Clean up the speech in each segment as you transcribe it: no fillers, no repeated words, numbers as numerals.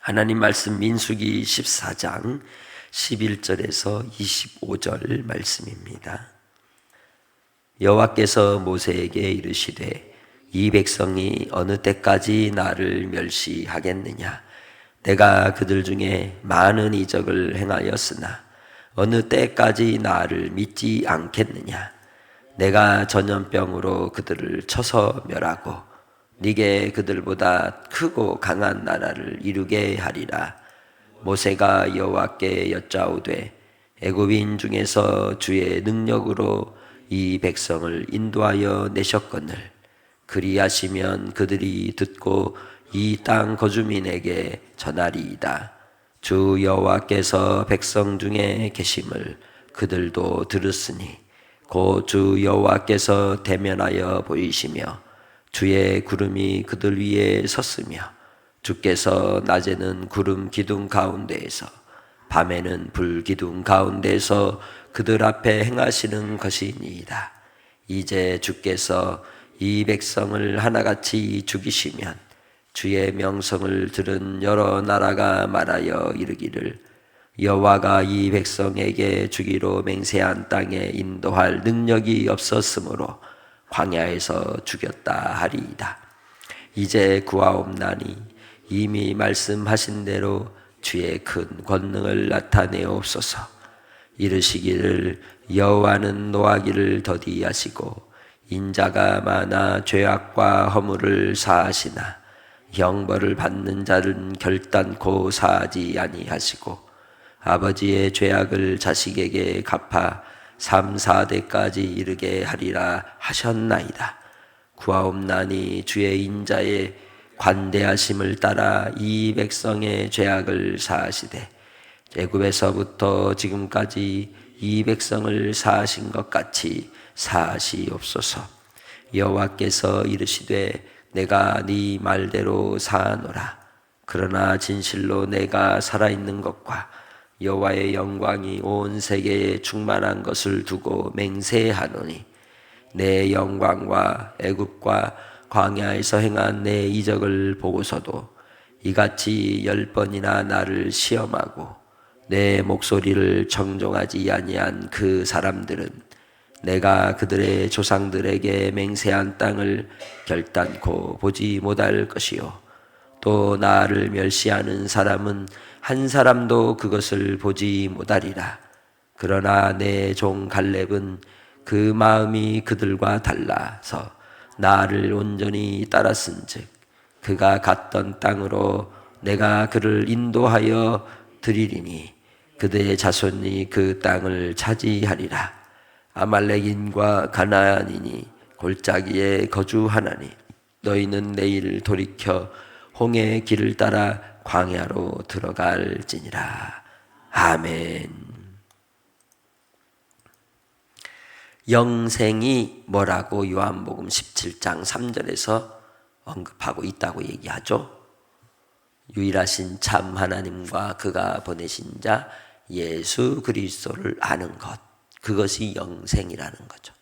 하나님 말씀 민수기 14장 11절에서 25절 말씀입니다. 여호와께서 모세에게 이르시되 이 백성이 어느 때까지 나를 멸시하겠느냐. 내가 그들 중에 많은 이적을 행하였으나 어느 때까지 나를 믿지 않겠느냐. 내가 전염병으로 그들을 쳐서 멸하고 네게 그들보다 크고 강한 나라를 이루게 하리라. 모세가 여호와께 여짜오되 애굽인 중에서 주의 능력으로 이 백성을 인도하여 내셨거늘 그리하시면 그들이 듣고 이 땅 거주민에게 전하리이다. 주 여호와께서 백성 중에 계심을 그들도 들었으니 곧 주 여호와께서 대면하여 보이시며 주의 구름이 그들 위에 섰으며 주께서 낮에는 구름 기둥 가운데에서 밤에는 불 기둥 가운데에서 그들 앞에 행하시는 것이니이다. 이제 주께서 이 백성을 하나같이 죽이시면 주의 명성을 들은 여러 나라가 말하여 이르기를 여호와가 이 백성에게 주기로 맹세한 땅에 인도할 능력이 없었으므로 광야에서 죽였다 하리이다. 이제 구하옵나니 이미 말씀하신 대로 주의 큰 권능을 나타내옵소서. 이르시기를 여호와는 노하기를 더디하시고 인자가 많아 죄악과 허물을 사하시나 형벌을 받는 자는 결단코 사하지 아니하시고 아버지의 죄악을 자식에게 갚아 3, 4대까지 이르게 하리라 하셨나이다. 구하옵나니 주의 인자의 관대하심을 따라 이 백성의 죄악을 사하시되 애굽에서부터 지금까지 이 백성을 사하신 것 같이 사하시옵소서. 여호와께서 이르시되 내가 네 말대로 사하노라. 그러나 진실로 내가 살아있는 것과 여호와의 영광이 온 세계에 충만한 것을 두고 맹세하노니 내 영광과 애굽과 광야에서 행한 내 이적을 보고서도 이같이 10번이나 나를 시험하고 내 목소리를 청종하지 아니한 그 사람들은 내가 그들의 조상들에게 맹세한 땅을 결단코 보지 못할 것이요 또 나를 멸시하는 사람은 한 사람도 그것을 보지 못하리라. 그러나 내 종 갈렙은 그 마음이 그들과 달라서 나를 온전히 따랐은즉 그가 갔던 땅으로 내가 그를 인도하여 드리리니 그들의 자손이 그 땅을 차지하리라. 아말렉인과 가나안인이 골짜기에 거주하나니 너희는 내일 돌이켜 홍해의 길을 따라 광야로 들어갈지니라. 아멘. 영생이 뭐라고 요한복음 17장 3절에서 언급하고 있다고 얘기하죠. 유일하신 참 하나님과 그가 보내신 자 예수 그리스도를 아는 것, 그것이 영생이라는 거죠.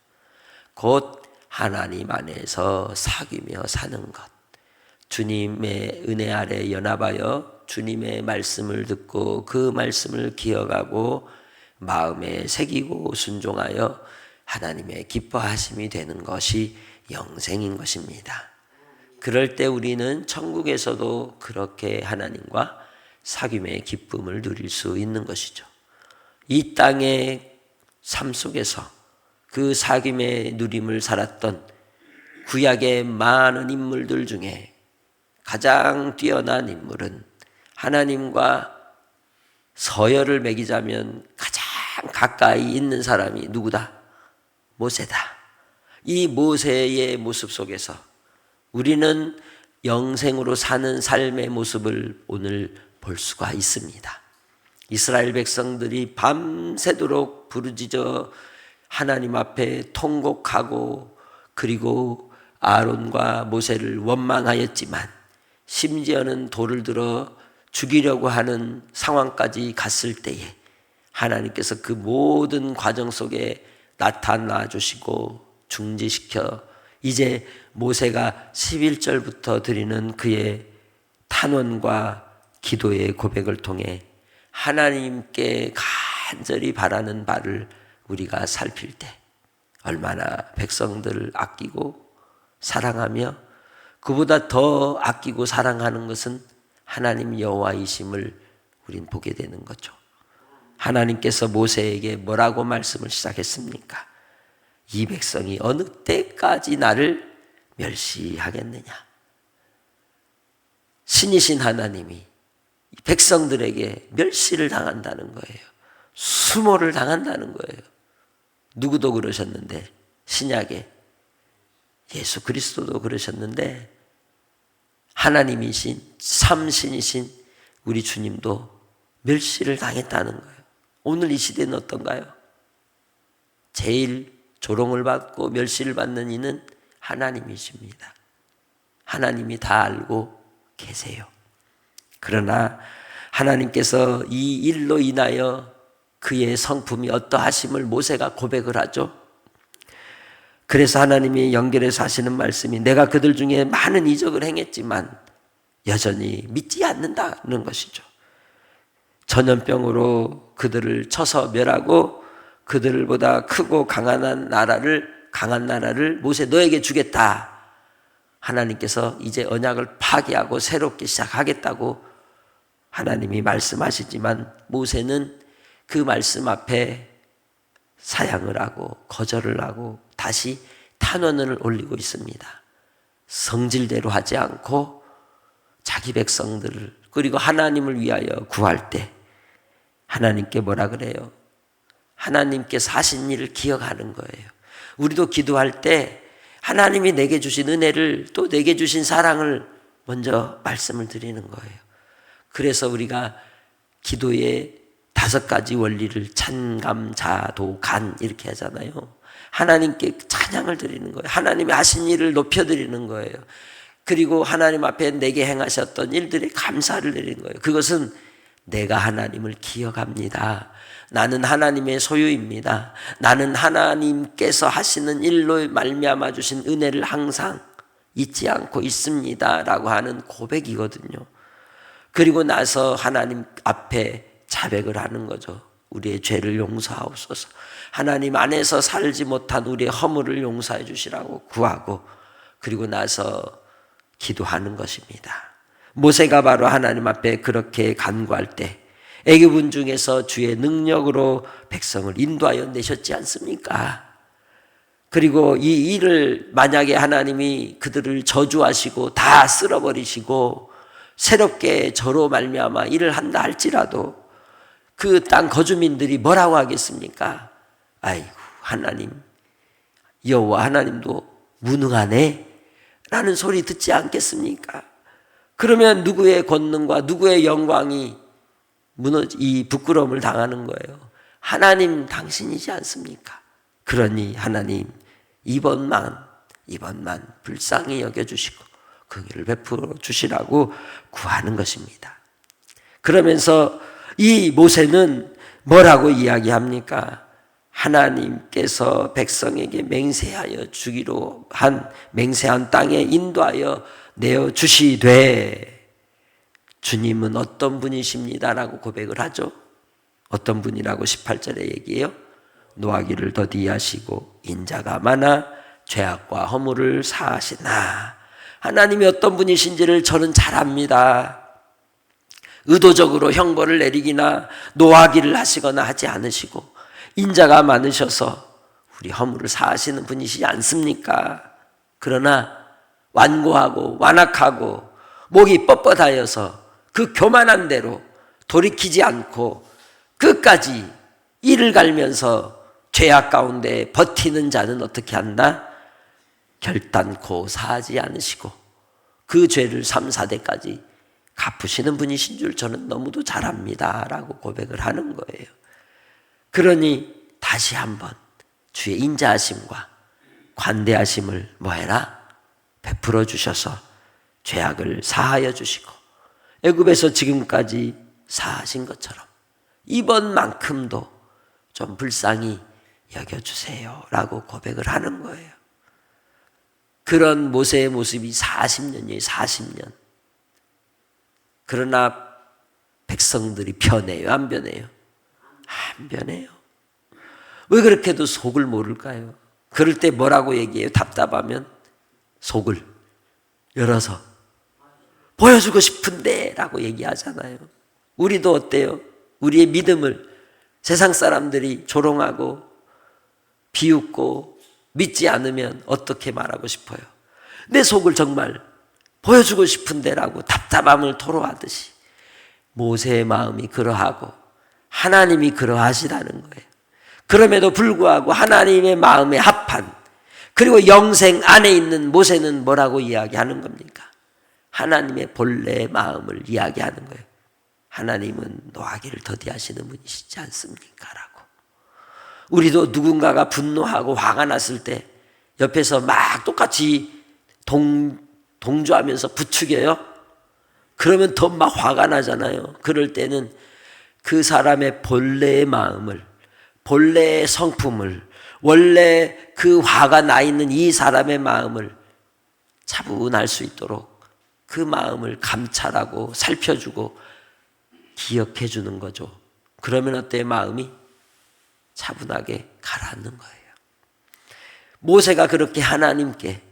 곧 하나님 안에서 사귀며 사는 것, 주님의 은혜 아래 연합하여 주님의 말씀을 듣고 그 말씀을 기억하고 마음에 새기고 순종하여 하나님의 기뻐하심이 되는 것이 영생인 것입니다. 그럴 때 우리는 천국에서도 그렇게 하나님과 사귐의 기쁨을 누릴 수 있는 것이죠. 이 땅의 삶 속에서 그 사귐의 누림을 살았던 구약의 많은 인물들 중에 가장 뛰어난 인물은 하나님과 서열을 매기자면 가장 가까이 있는 사람이 누구다? 모세다. 이 모세의 모습 속에서 우리는 영생으로 사는 삶의 모습을 오늘 볼 수가 있습니다. 이스라엘 백성들이 밤새도록 부르짖어 하나님 앞에 통곡하고 그리고 아론과 모세를 원망하였지만 심지어는 돌을 들어 죽이려고 하는 상황까지 갔을 때에 하나님께서 그 모든 과정 속에 나타나 주시고 중지시켜 이제 모세가 11절부터 드리는 그의 탄원과 기도의 고백을 통해 하나님께 간절히 바라는 바를 우리가 살필 때 얼마나 백성들을 아끼고 사랑하며 그보다 더 아끼고 사랑하는 것은 하나님 여호와이심을 우린 보게 되는 거죠. 하나님께서 모세에게 뭐라고 말씀을 시작했습니까? 이 백성이 어느 때까지 나를 멸시하겠느냐. 신이신 하나님이 백성들에게 멸시를 당한다는 거예요. 수모를 당한다는 거예요. 누구도 그러셨는데, 신약에 예수 그리스도도 그러셨는데, 하나님이신 참신이신 우리 주님도 멸시를 당했다는 거예요. 오늘 이 시대는 어떤가요? 제일 조롱을 받고 멸시를 받는 이는 하나님이십니다. 하나님이 다 알고 계세요. 그러나 하나님께서 이 일로 인하여 그의 성품이 어떠하심을 모세가 고백을 하죠. 그래서 하나님이 연결해서 하시는 말씀이 내가 그들 중에 많은 이적을 행했지만 여전히 믿지 않는다는 것이죠. 전염병으로 그들을 쳐서 멸하고 그들보다 크고 강한 나라를 모세 너에게 주겠다. 하나님께서 이제 언약을 파기하고 새롭게 시작하겠다고 하나님이 말씀하시지만 모세는 그 말씀 앞에 사양을 하고 거절을 하고 다시 탄원을 올리고 있습니다. 성질대로 하지 않고 자기 백성들을 그리고 하나님을 위하여 구할 때 하나님께 뭐라 그래요? 하나님께서 하신 일을 기억하는 거예요. 우리도 기도할 때 하나님이 내게 주신 은혜를 또 내게 주신 사랑을 먼저 말씀을 드리는 거예요. 그래서 우리가 기도의 5가지 원리를 찬감, 자, 도, 간 이렇게 하잖아요. 하나님께 찬양을 드리는 거예요. 하나님이 하신 일을 높여드리는 거예요. 그리고 하나님 앞에 내게 행하셨던 일들에 감사를 드리는 거예요. 그것은 내가 하나님을 기억합니다. 나는 하나님의 소유입니다. 나는 하나님께서 하시는 일로 말미암아 주신 은혜를 항상 잊지 않고 있습니다 라고 하는 고백이거든요. 그리고 나서 하나님 앞에 자백을 하는 거죠. 우리의 죄를 용서하옵소서. 하나님 안에서 살지 못한 우리의 허물을 용서해 주시라고 구하고 그리고 나서 기도하는 것입니다. 모세가 바로 하나님 앞에 그렇게 간구할 때 애굽인 중에서 주의 능력으로 백성을 인도하여 내셨지 않습니까? 그리고 이 일을 만약에 하나님이 그들을 저주하시고 다 쓸어버리시고 새롭게 저로 말미암아 일을 한다 할지라도 그 땅 거주민들이 뭐라고 하겠습니까? 아이고 하나님 여호와 하나님도 무능하네 라는 소리 듣지 않겠습니까? 그러면 누구의 권능과 누구의 영광이 이 부끄러움을 당하는 거예요. 하나님 당신이지 않습니까? 그러니 하나님 이번만 불쌍히 여겨주시고 긍휼을 베풀어 주시라고 구하는 것입니다. 그러면서 이 모세는 뭐라고 이야기합니까? 하나님께서 백성에게 맹세하여 주기로 한 맹세한 땅에 인도하여 내어주시되 주님은 어떤 분이십니다 라고 고백을 하죠. 어떤 분이라고 18절에 얘기해요? 노하기를 더디하시고 인자가 많아 죄악과 허물을 사하시나. 하나님이 어떤 분이신지를 저는 잘 압니다. 의도적으로 형벌을 내리기나 노하기를 하시거나 하지 않으시고 인자가 많으셔서 우리 허물을 사하시는 분이시지 않습니까? 그러나 완고하고 완악하고 목이 뻣뻣하여서 그 교만한 대로 돌이키지 않고 끝까지 이를 갈면서 죄악 가운데 버티는 자는 어떻게 한다? 결단코 사하지 않으시고 그 죄를 3, 4대까지 갚으시는 분이신 줄 저는 너무도 잘 압니다 라고 고백을 하는 거예요. 그러니 다시 한번 주의 인자하심과 관대하심을 뭐해라? 베풀어 주셔서 죄악을 사하여 주시고 애굽에서 지금까지 사하신 것처럼 이번만큼도 좀 불쌍히 여겨주세요 라고 고백을 하는 거예요. 그런 모세의 모습이 40년이에요. 40년. 그러나 백성들이 변해요, 안 변해요? 안 변해요. 왜 그렇게도 속을 모를까요? 그럴 때 뭐라고 얘기해요? 답답하면 속을 열어서 보여주고 싶은데 라고 얘기하잖아요. 우리도 어때요? 우리의 믿음을 세상 사람들이 조롱하고 비웃고 믿지 않으면 어떻게 말하고 싶어요? 내 속을 정말 보여주고 싶은데 라고 답답함을 토로하듯이 모세의 마음이 그러하고 하나님이 그러하시다는 거예요. 그럼에도 불구하고 하나님의 마음에 합한, 그리고 영생 안에 있는 모세는 뭐라고 이야기하는 겁니까? 하나님의 본래의 마음을 이야기하는 거예요. 하나님은 노하기를 더디하시는 분이시지 않습니까? 라고. 우리도 누군가가 분노하고 화가 났을 때 옆에서 막 똑같이 동조하면서 부추겨요. 그러면 더 막 화가 나잖아요. 그럴 때는 그 사람의 본래의 마음을, 본래의 성품을, 원래 그 화가 나 있는 이 사람의 마음을 차분할 수 있도록 그 마음을 감찰하고 살펴주고 기억해 주는 거죠. 그러면 어때요? 마음이 차분하게 가라앉는 거예요. 모세가 그렇게 하나님께,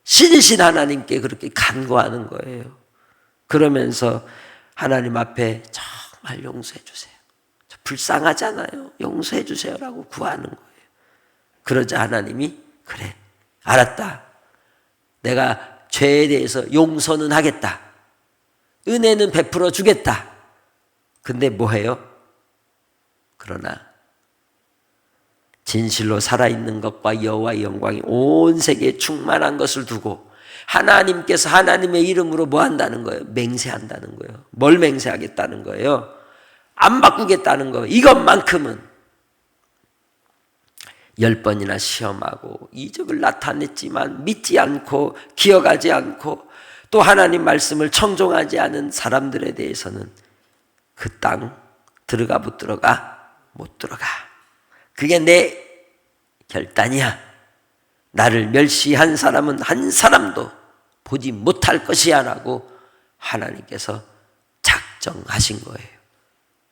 신이신 하나님께 그렇게 간구하는 거예요. 그러면서 하나님 앞에 정말 용서해 주세요. 저 불쌍하잖아요. 용서해 주세요라고 구하는 거예요. 그러자 하나님이 그래, 알았다. 내가 죄에 대해서 용서는 하겠다. 은혜는 베풀어 주겠다. 근데 뭐해요? 그러나 진실로 살아있는 것과 여호와의 영광이 온 세계에 충만한 것을 두고 하나님께서 하나님의 이름으로 뭐 한다는 거예요? 맹세한다는 거예요. 뭘 맹세하겠다는 거예요? 안 바꾸겠다는 거예요. 이것만큼은 10번이나 시험하고 이적을 나타냈지만 믿지 않고 기억하지 않고 또 하나님 말씀을 청종하지 않은 사람들에 대해서는 그 땅 들어가 못 들어가? 못 들어가. 그게 내 결단이야. 나를 멸시한 사람은 한 사람도 보지 못할 것이야 라고 하나님께서 작정하신 거예요.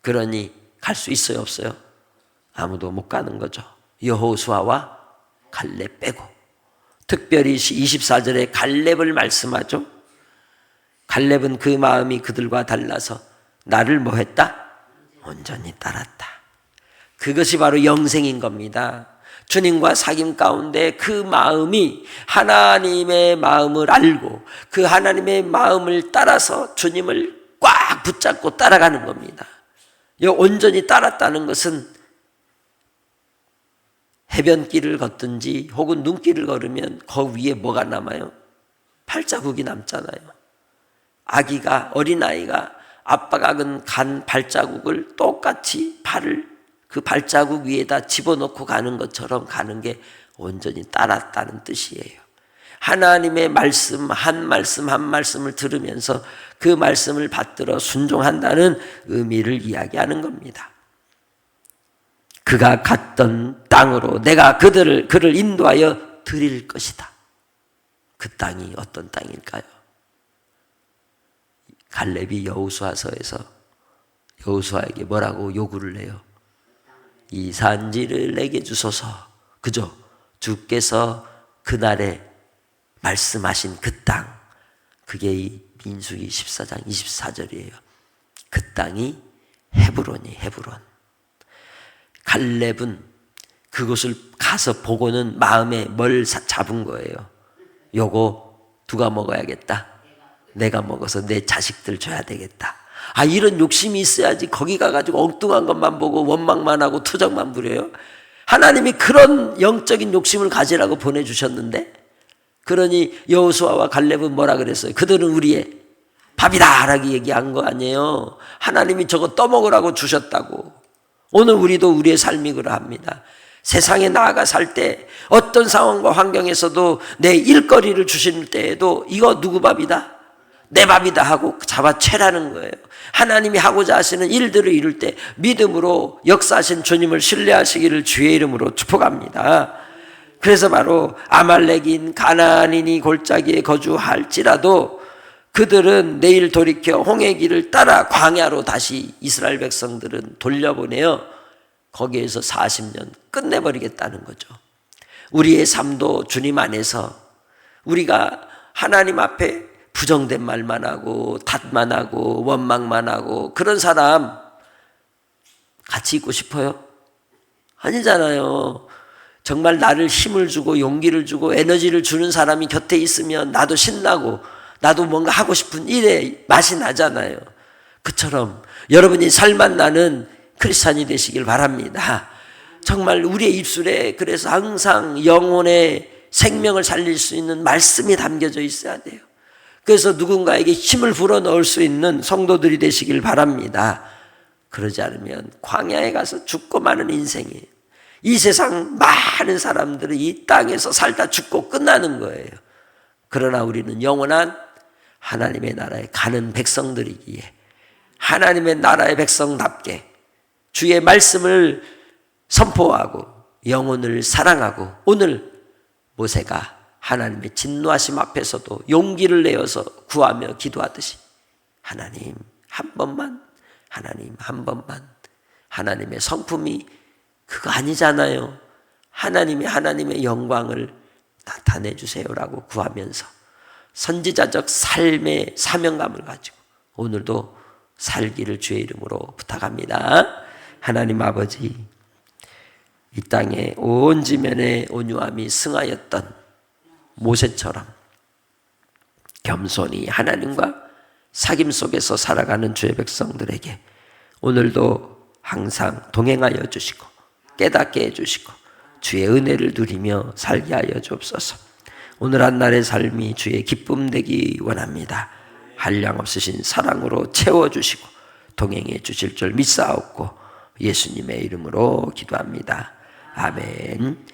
그러니 갈 수 있어요, 없어요? 아무도 못 가는 거죠. 여호수아와 갈렙 빼고. 특별히 24절에 갈렙을 말씀하죠. 갈렙은 그 마음이 그들과 달라서 나를 뭐 했다? 온전히 따랐다. 그것이 바로 영생인 겁니다. 주님과 사귐 가운데 그 마음이 하나님의 마음을 알고 그 하나님의 마음을 따라서 주님을 꽉 붙잡고 따라가는 겁니다. 이 온전히 따랐다는 것은 해변길을 걷든지 혹은 눈길을 걸으면 그 위에 뭐가 남아요? 발자국이 남잖아요. 아기가, 어린아이가 아빠가 간 발자국을 똑같이 발을 그 발자국 위에다 집어넣고 가는 것처럼 가는 게 온전히 따랐다는 뜻이에요. 하나님의 말씀 한 말씀 한 말씀을 들으면서 그 말씀을 받들어 순종한다는 의미를 이야기하는 겁니다. 그가 갔던 땅으로 내가 그를 인도하여 드릴 것이다. 그 땅이 어떤 땅일까요? 갈렙이 여호수아서에서 여호수아에게 뭐라고 요구를 해요? 이 산지를 내게 주소서. 그죠? 주께서 그날에 말씀하신 그 땅, 그게 이 민수기 14장 24절이에요. 그 땅이 헤브론이 헤브론. 갈렙은 그곳을 가서 보고는 마음에 뭘 잡은 거예요. 요거 누가 먹어야겠다? 내가 먹어서 내 자식들 줘야 되겠다. 아, 이런 욕심이 있어야지 거기 가가지고 엉뚱한 것만 보고 원망만 하고 투정만 부려요. 하나님이 그런 영적인 욕심을 가지라고 보내주셨는데, 그러니 여호수아와 갈렙은 뭐라 그랬어요? 그들은 우리의 밥이다 라고 얘기한 거 아니에요. 하나님이 저거 떠먹으라고 주셨다고. 오늘 우리도 우리의 삶이 그러합니다. 세상에 나아가 살 때 어떤 상황과 환경에서도 내 일거리를 주실 때에도 이거 누구 밥이다? 내 밥이다 하고 잡아채라는 거예요. 하나님이 하고자 하시는 일들을 이룰 때 믿음으로 역사하신 주님을 신뢰하시기를 주의 이름으로 축복합니다. 그래서 바로 아말렉인 가나안인이 골짜기에 거주할지라도 그들은 내일 돌이켜 홍해 길을 따라 광야로 다시 이스라엘 백성들은 돌려보내어 거기에서 40년 끝내버리겠다는 거죠. 우리의 삶도 주님 안에서 우리가 하나님 앞에 부정된 말만 하고 탓만 하고 원망만 하고 그런 사람 같이 있고 싶어요? 아니잖아요. 정말 나를 힘을 주고 용기를 주고 에너지를 주는 사람이 곁에 있으면 나도 신나고 나도 뭔가 하고 싶은 일에 맛이 나잖아요. 그처럼 여러분이 살맛 나는 크리스찬이 되시길 바랍니다. 정말 우리의 입술에 그래서 항상 영혼의 생명을 살릴 수 있는 말씀이 담겨져 있어야 돼요. 그래서 누군가에게 힘을 불어넣을 수 있는 성도들이 되시길 바랍니다. 그러지 않으면 광야에 가서 죽고 마는 인생이에요. 이 세상 많은 사람들은 이 땅에서 살다 죽고 끝나는 거예요. 그러나 우리는 영원한 하나님의 나라에 가는 백성들이기에 하나님의 나라의 백성답게 주의 말씀을 선포하고 영혼을 사랑하고 오늘 모세가 하나님의 진노하심 앞에서도 용기를 내어서 구하며 기도하듯이 하나님 한 번만, 하나님 한 번만, 하나님의 성품이 그거 아니잖아요. 하나님의 영광을 나타내 주세요라고 구하면서 선지자적 삶의 사명감을 가지고 오늘도 살기를 주의 이름으로 부탁합니다. 하나님 아버지, 이 땅에 온 지면에 온유함이 승하였던 모세처럼 겸손히 하나님과 사귐 속에서 살아가는 주의 백성들에게 오늘도 항상 동행하여 주시고 깨닫게 해주시고 주의 은혜를 누리며 살게 하여 주옵소서. 오늘 한날의 삶이 주의 기쁨 되기 원합니다. 한량 없으신 사랑으로 채워주시고 동행해 주실 줄 믿사옵고 예수님의 이름으로 기도합니다. 아멘.